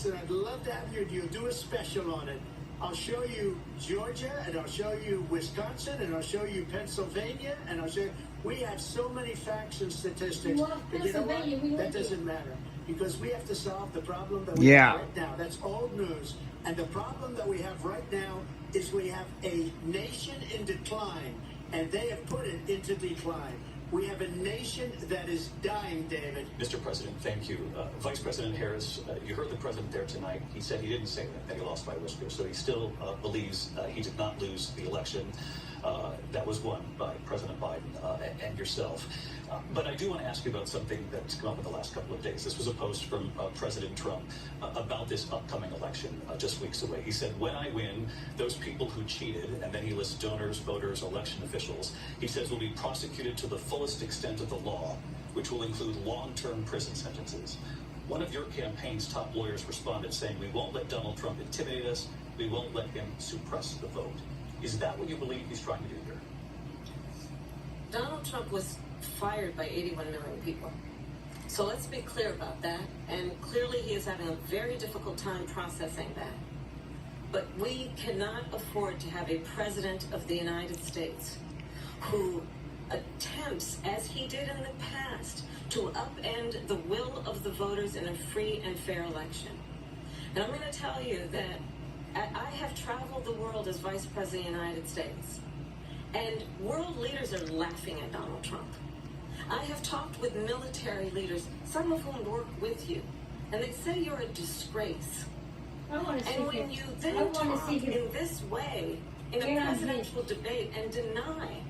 President, I'd love to have you do a special on it. I'll show you Georgia, and I'll show you Wisconsin, and I'll show you Pennsylvania, and I'll show you. We have so many facts and statistics. Well, But you know what? Pennsylvania, That doesn't matter. Because we have to solve the problem that we have right now. That's old news. And the problem that we have right now is we have a nation in decline, and they have put it into decline. We have a nation that is dying, David. Mr. President, thank you. Vice President Harris, you heard the president there tonight. He said he didn't say that he lost by a whisker, so he still believes he did not lose the election that was won by President Biden and yourself. But I do want to ask you about something that's come up in the last couple of days. This was a post from President Trump about this upcoming election just weeks away. He said, when I win, those people who cheated, and then he lists donors, voters, election officials, he says will be prosecuted to the fullest extent of the law, which will include long-term prison sentences. One of your campaign's top lawyers responded saying, we won't let Donald Trump intimidate us. We won't let him suppress the vote. Is that what you believe he's trying to do here? Donald Trump was fired by 81 million people. So let's be clear about that. And clearly he is having a very difficult time processing that. But we cannot afford to have a president of the United States who attempts, as he did in the past, to upend the will of the voters in a free and fair election. And I'm going to tell you that I have traveled the world as Vice President of the United States, and world leaders are laughing at Donald Trump. I have talked with military leaders, some of whom work with you, and they say you're a disgrace. And when you then talk in this way in a presidential debate and deny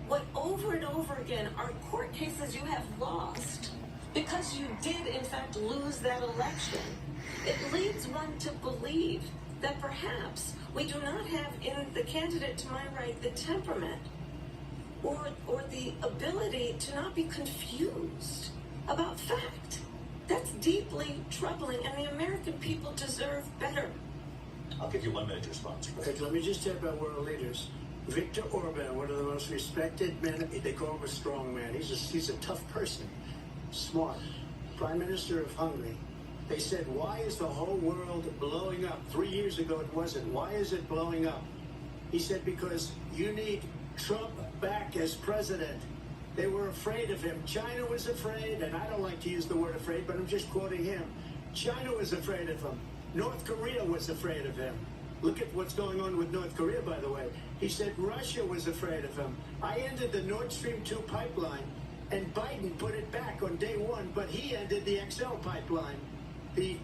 what over and over again are court cases you have lost because you did in fact lose that election, it leads one to believe that perhaps we do not have in the candidate to my right the temperament or the ability to not be confused about fact. That's deeply troubling, and the American people deserve better. I'll give you 1 minute to respond. Okay, let me just tell you about world leaders. Viktor Orban, one of the most respected men, they call him a strong man. He's a tough person, smart. Prime Minister of Hungary. They said, why is the whole world blowing up? 3 years ago it wasn't. Why is it blowing up? He said, because you need Trump back as president. They were afraid of him. China was afraid, and I don't like to use the word afraid, but I'm just quoting him. China was afraid of him. North Korea was afraid of him. Look at what's going on with North Korea, by the way. He said Russia was afraid of him. I ended the Nord Stream 2 pipeline, and Biden put it back on day one, but he ended the XL pipeline. The